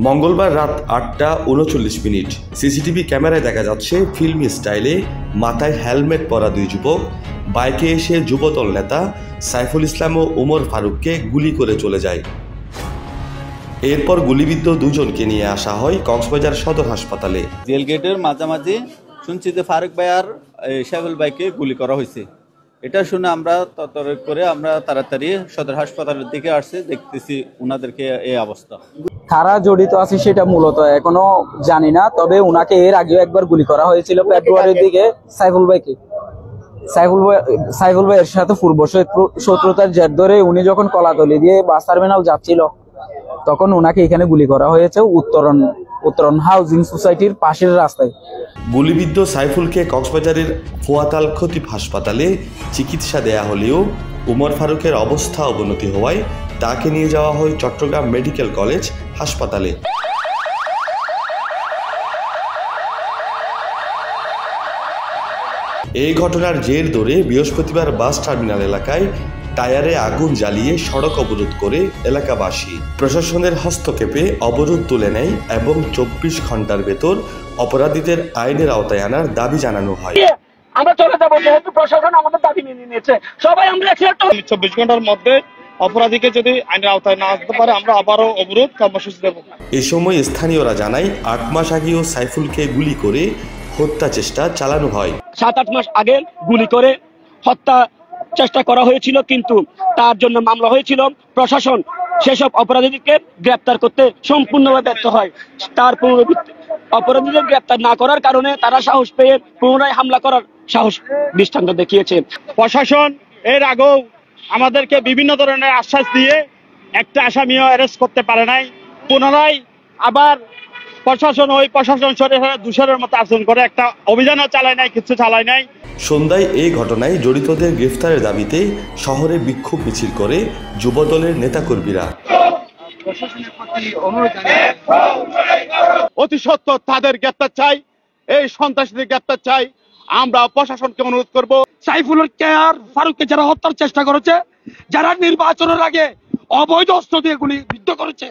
মঙ্গলবার রাত 8:39 সিসিটিভি ক্যামেরায় দেখা যাচ্ছে ফিল্মি স্টাইলে মাথায় হেলমেট পরা দুই যুবক বাইকে এসে যুবদল নেতা সাইফুল ইসলাম ও ওমর ফারুককে গুলি করে চলে যায়। এরপর গুলিবিদ্ধ দুজনকে নিয়ে আসা হয় কক্সবাজার সদর হাসপাতালে। জেল গেটের মাঝামাঝি শুনছি যে ফারুক ভাই আর সাইফুল ভাইকে গুলি করা হয়েছে। এটা শুনে আমরা তৎপর করে আমরা তাড়াতাড়ি সদর হাসপাতালের দিকে আসছি, দেখতেছি ওনাদেরকে এই অবস্থা। কারা জড়িত আছে সেটা মূলত এখনো জানি না, তবে ওনাকে এর আগেও একবার গুলি করা হয়েছিল ফেব্রুয়ারির দিকে সাইফুল ভাইয়ের সাথে পূর্ব শত্রুতার জের ধরে উনি যখন কলাতলি দিয়ে বাস টার্মিনাল যাচ্ছিল তখন ওনাকে এখানে গুলি করা হয়েছে উত্তরণ হাউজিং সোসাইটির পাশের রাস্তায়। গুলিবিদ্ধ সাইফুলকে কক্সবাজারের ফোয়াতাল খতিব হাসপাতালে চিকিৎসা দেয়া হলেও ওমর ফারুকের অবস্থা অবনতি হওয়ায় তাকে নিয়ে যাওয়া হয় চট্টগ্রাম মেডিকেল কলেজ হাসপাতালে। এই ঘটনার জের ধরে বৃহস্পতিবার বাস টার্মিনাল এলাকায় টায়ারে আগুন জ্বালিয়ে সড়ক অবরোধ করে এলাকাবাসী। প্রশাসনের হস্তক্ষেপে অবরোধ তুলে নেয় এবং 24 ঘন্টার ভেতর অপরাধীদের আইনের আওতায় আনার দাবি জানানো হয়। আমরা চলে যাবো, যেহেতু প্রশাসন আমাদের দাবি মেনে নিয়েছে, সবাই আমরা 24 ঘন্টার মধ্যে অপরাধীকে যদি আইনের আওতায় না আসতে পারে আমরা আবারও অবরোধ কর্মসূচি দেব। এ সময় স্থানীয়রা জানায় 8 মাস আগেও সাইফুলকে গুলি করে হত্যা চেষ্টা চালানো হয়। 7-8 মাস আগে গুলি করে হত্যা চেষ্টা করা হয়েছিল, কিন্তু তার জন্য মামলা হয়েছিল। প্রশাসন সেসব অপরাধীদেরকে গ্রেপ্তার করতে সম্পূর্ণভাবে ব্যর্থ হয়। তার অপরাধীদের গ্রেপ্তার না করার কারণে তারা সাহস পেয়ে পুনরায় হামলা করার সাহস দৃষ্টান্ত দেখিয়েছে। প্রশাসন এর আগেও আমাদেরকে বিভিন্ন ধরনের আশ্বাস দিয়ে একটা আসামিও অ্যারেস্ট করতে পারে নাই। পুনরায় আবার প্রশাসন দূষণের মতো আচরণ করে, একটা অভিযানও চালায় নাই, কিছু চালায় নাই। সন্ধ্যায় এই ঘটনায় জড়িতদের গ্রেফতারের দাবিতে শহরে বিক্ষোভ মিছিল করে যুবদলের নেতাকর্মীরা। অতি সত্বর তাদের গ্রেফতার চাই, এই সন্ত্রাসীদের গ্রেফতার চাই। আমরা প্রশাসনকে অনুরোধ করব, সাইফুলকে আর ফারুককে যারা হত্যার চেষ্টা করেছে, যারা নির্বাচনের আগে অবৈধ অস্ত্র দিয়ে গুলিবিদ্ধ করেছে,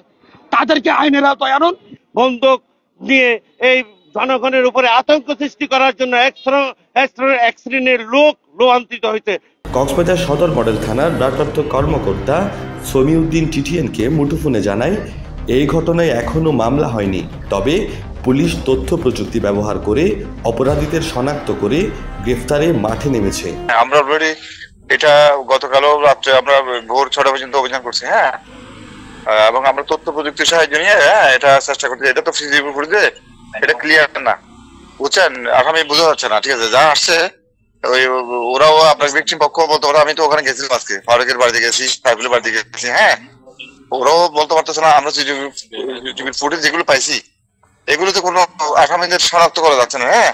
তাদেরকে আইনের আওতায় আনুন। বন্দুক নিয়ে এই জনগণের উপরে আতঙ্ক সৃষ্টি করার জন্য এক শ্রেণীর লোক লোকান্তরিত হয়েছে। কক্সবাজার সদর মডেল থানার ভারপ্রাপ্ত কর্মকর্তা সমিউদ্দিন টিটিএনকে মুঠোফোনে জানায় এই ঘটনায় এখনো মামলা হয়নি, তবে পুলিশ তথ্য প্রযুক্তি ব্যবহার করে অপরাধীদের শনাক্ত করে গ্রেফতারে মাঠে নেমেছে। আমরা অলরেডি এটা গতকালও রাত্রে আমরা ভোর 6টা পর্যন্ত অভিযান করছি, হ্যাঁ, এবং আমরা তথ্য প্রযুক্তির সাহায্য নিয়ে এটা চেষ্টা করছি। এটা তো ফিজিবল ফুটেজে এটা ক্লিয়ার না, বুঝছেন, আগামী বোঝা যাচ্ছে না, ঠিক আছে। যা আসছে ওই ওরাও আপনার ভিকটিম পক্ষ বলতে পারে, আমি তো ওখানে গেছিলাম আজকে, ফারুকের বাড়িতে গেছি, সাইফুলের বাড়িতে গেছি, হ্যাঁ, ওরাও বলতে পারতেছে না। আমরা ফুটেজ যেগুলো পাইছি এগুলোতে কোনো আসামিদের শনাক্ত করা যাচ্ছে না, হ্যাঁ।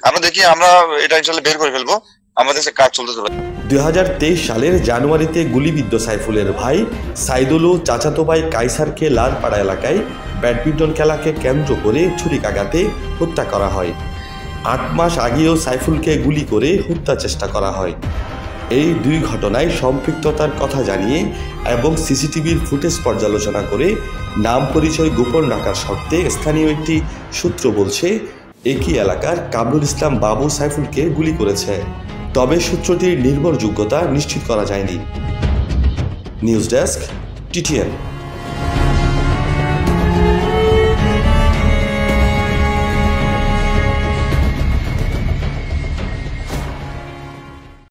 আমরা দেখি, আমরা এটা ইনশাল্লাহ বের করে ফেলবো, আমাদের কাজ চলতে চলে। 2023 সালের জানুয়ারিতে গুলিবিদ্ধ সাইফুলের ভাই সাইদুল ও চাচাতো ভাই কাইসারকে লালপাড়া এলাকায় ব্যাডমিন্টন খেলাকে কেন্দ্র করে ছুরিকাঘাতে হত্যা করা হয়। 8 মাস আগেও সাইফুলকে গুলি করে হত্যা চেষ্টা করা হয়। এই দুই ঘটনায় সম্পৃক্ততার কথা জানিয়ে এবং সিসিটিভির ফুটেজ পর্যালোচনা করে নাম পরিচয় গোপন রাখার শর্তে স্থানীয় একটি সূত্র বলছে একই এলাকার কামরুল ইসলাম বাবু সাইফুলকে গুলি করেছে, তবে সূত্রটির নির্ভরযোগ্যতা নিশ্চিত করা যায়নি। News desk, TTN.